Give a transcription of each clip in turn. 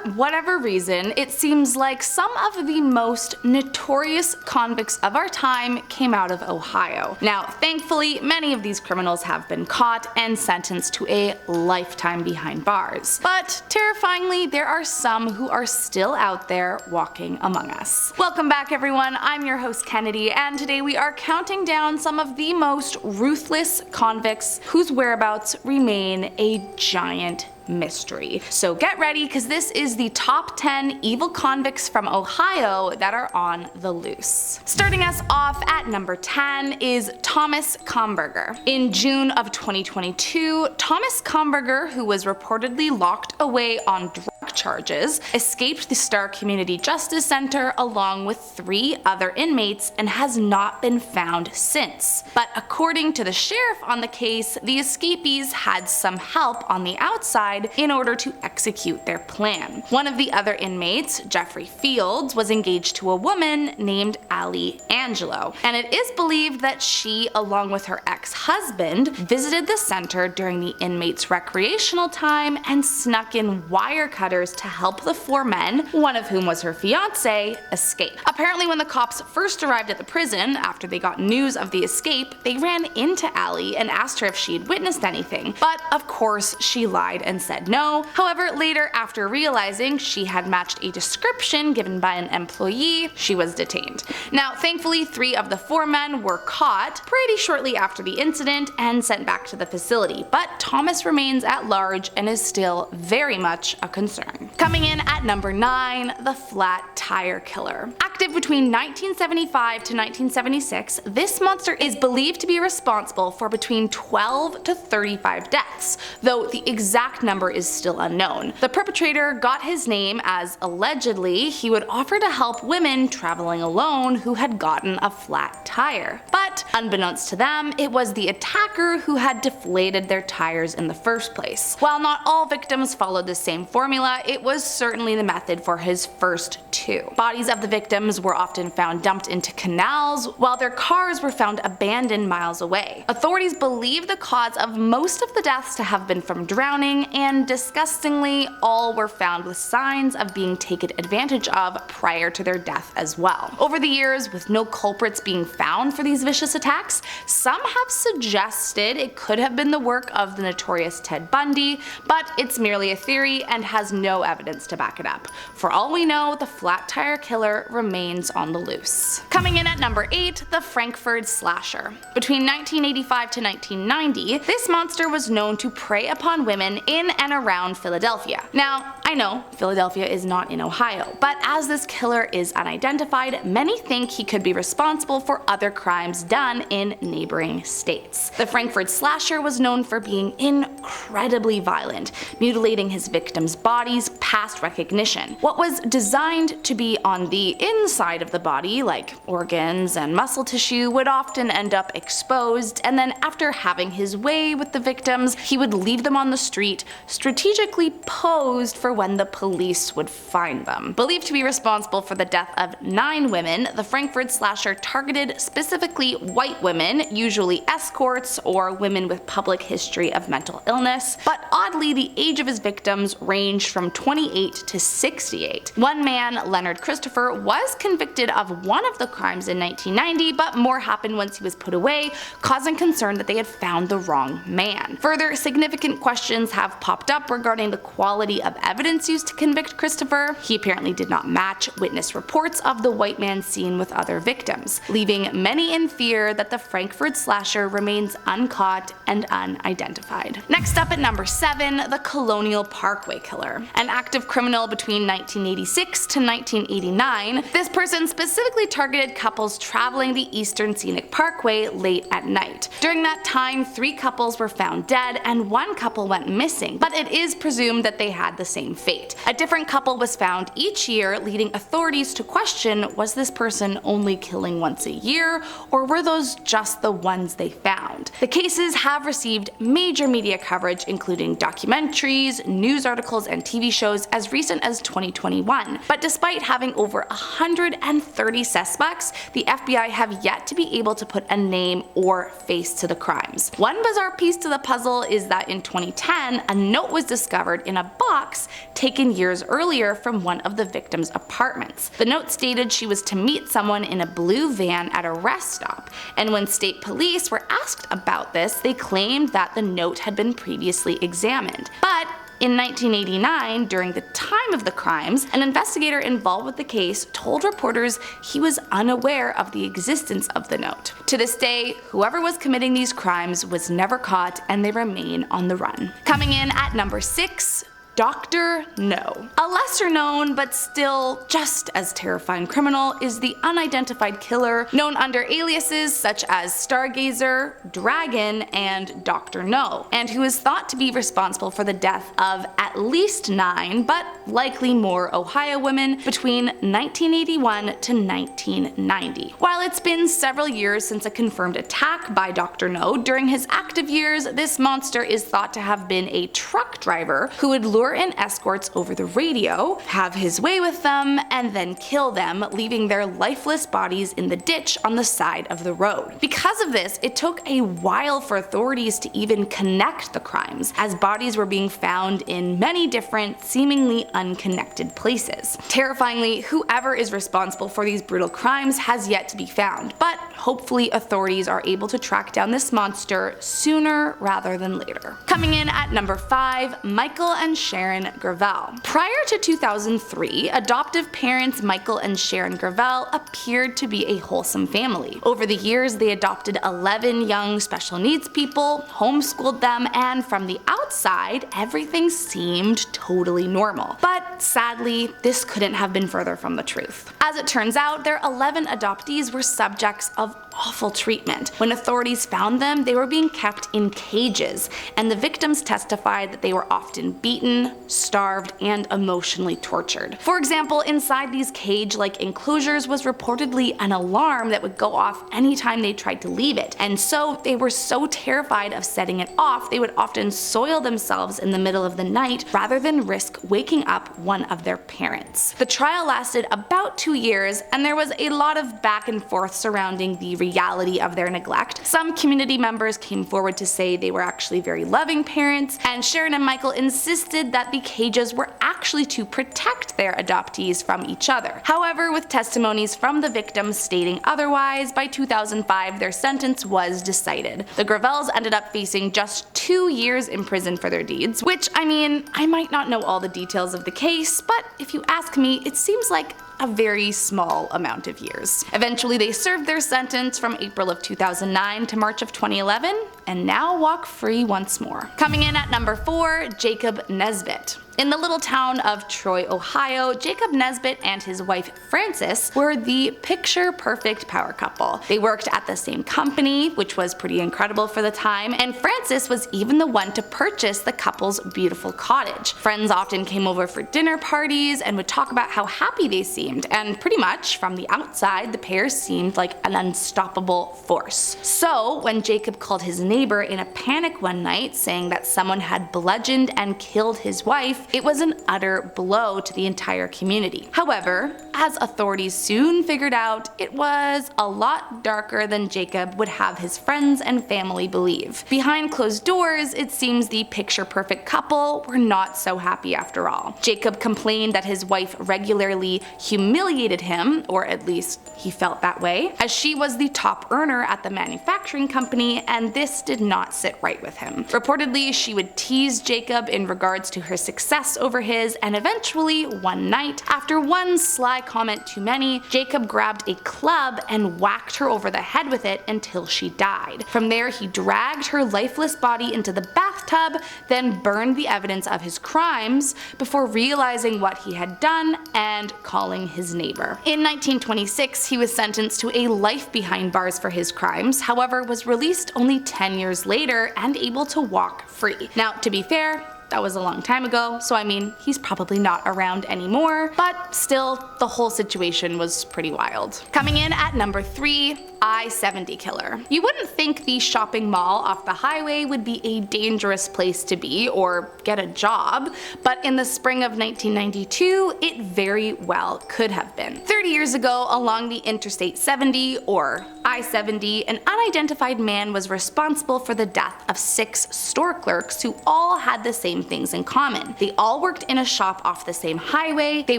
For whatever reason, it seems like some of the most notorious convicts of our time came out of Ohio. Now, thankfully, many of these criminals have been caught and sentenced to a lifetime behind bars. But terrifyingly, there are some who are still out there walking among us. Welcome back, everyone. I'm your host Kennedy, and today we are counting down some of the most ruthless convicts whose whereabouts remain a giant mystery. So get ready, because this is the top 10 evil convicts from Ohio that are on the loose. Starting us off at number 10 is Thomas Comberger. In June of 2022, Thomas Comberger, who was reportedly locked away on drug charges, escaped the Star Community Justice Center along with 3 other inmates and has not been found since. But according to the sheriff on the case, the escapees had some help on the outside in order to execute their plan. One of the other inmates, Jeffrey Fields, was engaged to a woman named Allie Angelo, and it is believed that she, along with her ex-husband, visited the center during the inmates' recreational time and snuck in wire cutters to help the 4 men, one of whom was her fiance, escape. Apparently, when the cops first arrived at the prison after they got news of the escape, they ran into Allie and asked her if she had witnessed anything, but of course she lied and said no. However, later, after realizing she had matched a description given by an employee, she was detained. Now, thankfully, 3 of the 4 men were caught pretty shortly after the incident and sent back to the facility, but Thomas remains at large and is still very much a concern. Coming in at number 9, the Flat Tire Killer. Active between 1975 to 1976, this monster is believed to be responsible for between 12 to 35 deaths, though the exact number is still unknown. The perpetrator got his name as, allegedly, he would offer to help women traveling alone who had gotten a flat tire. But unbeknownst to them, it was the attacker who had deflated their tires in the first place. While not all victims followed the same formula, it was certainly the method for his first 2. Bodies of the victims were often found dumped into canals, while their cars were found abandoned miles away. Authorities believe the cause of most of the deaths to have been from drowning, and disgustingly, all were found with signs of being taken advantage of prior to their death as well. Over the years, with no culprits being found for these vicious attacks, some have suggested it could have been the work of the notorious Ted Bundy, but it's merely a theory and has no evidence to back it up. For all we know, the Flat Tire Killer remains on the loose. Coming in at number 8, the Frankford Slasher. Between 1985 to 1990, this monster was known to prey upon women in and around Philadelphia. Now, I know Philadelphia is not in Ohio, but as this killer is unidentified, many think he could be responsible for other crimes done in neighboring states. The Frankford Slasher was known for being incredibly violent, mutilating his victims' bodies past recognition. What was designed to be on the inside of the body, like organs and muscle tissue, would often end up exposed, and then after having his way with the victims, he would leave them on the street, strategically posed for when the police would find them. Believed to be responsible for the death of 9 women, the Frankford Slasher targeted specifically white women, usually escorts or women with public history of mental illness, but oddly the age of his victims ranged from 28 to 68. One man, Leonard Christopher, was convicted of one of the crimes in 1990, but more happened once he was put away, causing concern that they had found the wrong man. Further significant questions have popped up regarding the quality of evidence used to convict Christopher. He apparently did not match witness reports of the white man seen with other victims, leaving many in fear that the Frankford Slasher remains uncaught and unidentified. Next up at number 7, the Colonial Parkway Killer. An active criminal between 1986 to 1989, this person specifically targeted couples traveling the Eastern Scenic Parkway late at night. During that time, 3 couples were found dead and 1 couple went missing, but it is presumed that they had the same fate. A different couple was found each year, leading authorities to question, was this person only killing once a year, or were those just the ones they found? The cases have received major media coverage, including documentaries, news articles, and TV shows as recent as 2021. But despite having over 130 suspects, the FBI have yet to be able to put a name or face to the crimes. One bizarre piece to the puzzle is that in 2010, a note was discovered in a box taken years earlier from one of the victim's apartments. The note stated she was to meet someone in a blue van at a rest stop, and when state police were asked about this, they claimed that the note had been previously examined. But in 1989, during the time of the crimes, an investigator involved with the case told reporters he was unaware of the existence of the note. To this day, whoever was committing these crimes was never caught, and they remain on the run. Coming in at number 6, Dr. No. A lesser known but still just as terrifying criminal is the unidentified killer known under aliases such as Stargazer, Dragon, and Dr. No, and who is thought to be responsible for the death of at least 9, but likely more Ohio women between 1981 to 1990. While it's been several years since a confirmed attack by Dr. No, during his active years, this monster is thought to have been a truck driver who would lure in escorts over the radio, have his way with them, and then kill them, leaving their lifeless bodies in the ditch on the side of the road. Because of this, it took a while for authorities to even connect the crimes, as bodies were being found in many different, seemingly unconnected places. Terrifyingly, whoever is responsible for these brutal crimes has yet to be found, but hopefully authorities are able to track down this monster sooner rather than later. Coming in at number 5, Michael and Sharon Gravelle. Prior to 2003, adoptive parents Michael and Sharon Gravelle appeared to be a wholesome family. Over the years, they adopted 11 young special needs people, homeschooled them, and from the outside, everything seemed totally normal. But sadly, this couldn't have been further from the truth. As it turns out, their 11 adoptees were subjects of awful treatment. When authorities found them, they were being kept in cages, and the victims testified that they were often beaten, starved, and emotionally tortured. For example, inside these cage-like enclosures was reportedly an alarm that would go off anytime they tried to leave it, and so they were so terrified of setting it off, they would often soil themselves in the middle of the night rather than risk waking up one of their parents. The trial lasted about 2 years, and there was a lot of back and forth surrounding the reality of their neglect. Some community members came forward to say they were actually very loving parents, and Sharon and Michael insisted that the cages were actually to protect their adoptees from each other. However, with testimonies from the victims stating otherwise, by 2005 their sentence was decided. The Gravelles ended up facing just 2 years in prison for their deeds, which, I mean, I might not know all the details of the case, but if you ask me, it seems like a very small amount of years. Eventually they served their sentence from April of 2009 to March of 2011, and now walk free once more. Coming in at number 4, Jacob Nesbitt. In the little town of Troy, Ohio, Jacob Nesbitt and his wife Frances were the picture-perfect power couple. They worked at the same company, which was pretty incredible for the time, and Frances was even the one to purchase the couple's beautiful cottage. Friends often came over for dinner parties and would talk about how happy they seemed, and pretty much from the outside, the pair seemed like an unstoppable force. So when Jacob called his neighbor in a panic one night saying that someone had bludgeoned and killed his wife, it was an utter blow to the entire community. However, as authorities soon figured out, it was a lot darker than Jacob would have his friends and family believe. Behind closed doors, it seems the picture-perfect couple were not so happy after all. Jacob complained that his wife regularly humiliated him, or at least he felt that way, as she was the top earner at the manufacturing company, and this did not sit right with him. Reportedly, she would tease Jacob in regards to her success over his, and eventually one night, after one sly comment too many, Jacob grabbed a club and whacked her over the head with it until she died. From there, he dragged her lifeless body into the bathtub, then burned the evidence of his crimes before realizing what he had done and calling his neighbor. In 1926, he was sentenced to a life behind bars for his crimes, however was released only 10 years later and able to walk free. Now, to be fair, that was a long time ago, so I mean, he's probably not around anymore, but still, the whole situation was pretty wild. Coming in at number 3, I-70 killer. You wouldn't think the shopping mall off the highway would be a dangerous place to be or get a job, but in the spring of 1992, it very well could have been. 30 years ago, along the Interstate 70, or I-70, an unidentified man was responsible for the death of 6 store clerks who all had the same same things in common. They all worked in a shop off the same highway, they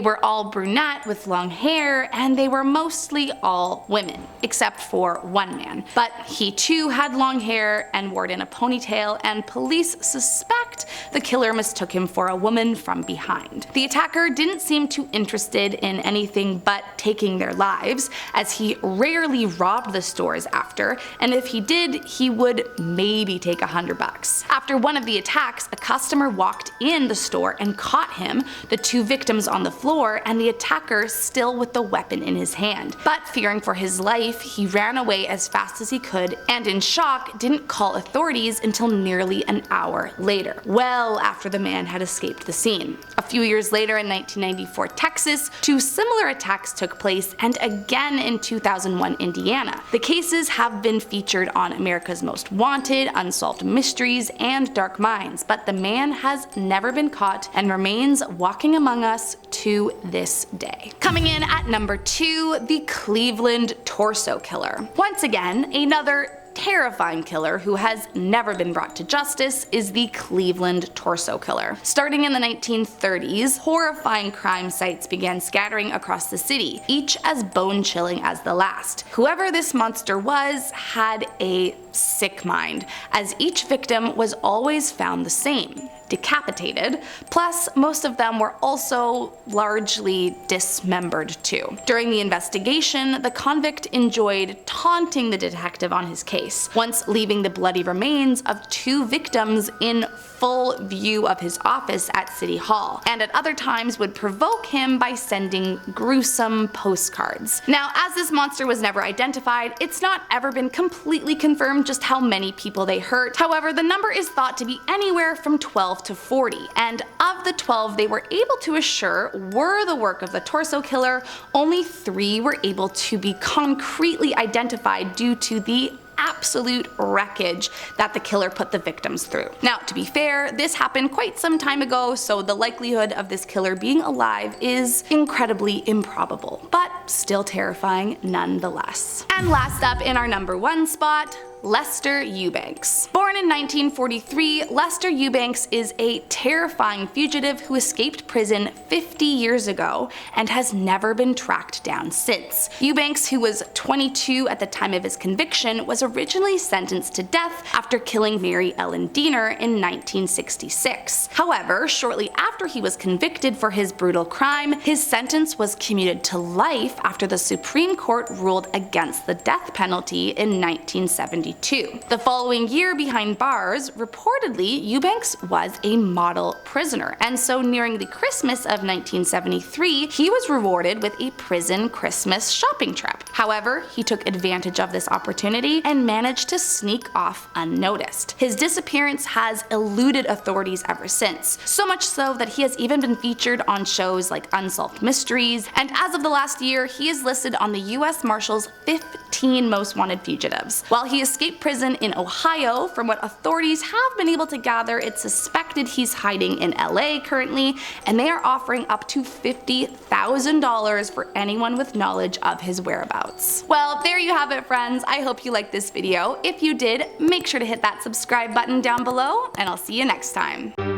were all brunette with long hair, and they were mostly all women, except for one man. But he too had long hair and wore it in a ponytail, and police suspect the killer mistook him for a woman from behind. The attacker didn't seem too interested in anything but taking their lives, as he rarely robbed the stores after, and if he did, he would maybe take $100. After one of the attacks, a customer walked in the store and caught him, the two victims on the floor, and the attacker still with the weapon in his hand. But fearing for his life, he ran away as fast as he could, and in shock, didn't call authorities until nearly an hour later, well after the man had escaped the scene. A few years later, in 1994 Texas, two similar attacks took place, and again in 2001 Indiana. The cases have been featured on America's Most Wanted, Unsolved Mysteries, and Dark Minds, but the man has never been caught and remains walking among us to this day. Coming in at number 2, the Cleveland Torso Killer. Once again, another terrifying killer who has never been brought to justice is the Cleveland Torso Killer. Starting in the 1930s, horrifying crime sites began scattering across the city, each as bone-chilling as the last. Whoever this monster was had a sick mind, as each victim was always found the same: decapitated, plus most of them were also largely dismembered too. During the investigation, the convict enjoyed taunting the detective on his case, once leaving the bloody remains of two victims in full view of his office at City Hall, and at other times would provoke him by sending gruesome postcards. Now, as this monster was never identified, it's not ever been completely confirmed just how many people they hurt. However, the number is thought to be anywhere from 12 to 40, and of the 12 they were able to assure were the work of the torso killer, only 3 were able to be concretely identified due to the absolute wreckage that the killer put the victims through. Now, to be fair, this happened quite some time ago, so the likelihood of this killer being alive is incredibly improbable, but still terrifying nonetheless. And last up in our number 1 spot, Lester Eubanks. Born in 1943, Lester Eubanks is a terrifying fugitive who escaped prison 50 years ago and has never been tracked down since. Eubanks, who was 22 at the time of his conviction, was originally sentenced to death after killing Mary Ellen Diener in 1966. However, shortly after he was convicted for his brutal crime, his sentence was commuted to life after the Supreme Court ruled against the death penalty in 1972. The following year behind bars, reportedly, Eubanks was a model prisoner, and so nearing the Christmas of 1973, he was rewarded with a prison Christmas shopping trip. However, he took advantage of this opportunity and managed to sneak off unnoticed. His disappearance has eluded authorities ever since, so much so that he has even been featured on shows like Unsolved Mysteries, and as of the last year, he is listed on the US Marshals 15 most wanted fugitives. While he escaped prison in Ohio, from what authorities have been able to gather, it's suspected he's hiding in LA currently, and they are offering up to $50,000 for anyone with knowledge of his whereabouts. Well, there you have it, friends. I hope you liked this video. If you did, make sure to hit that subscribe button down below, and I'll see you next time.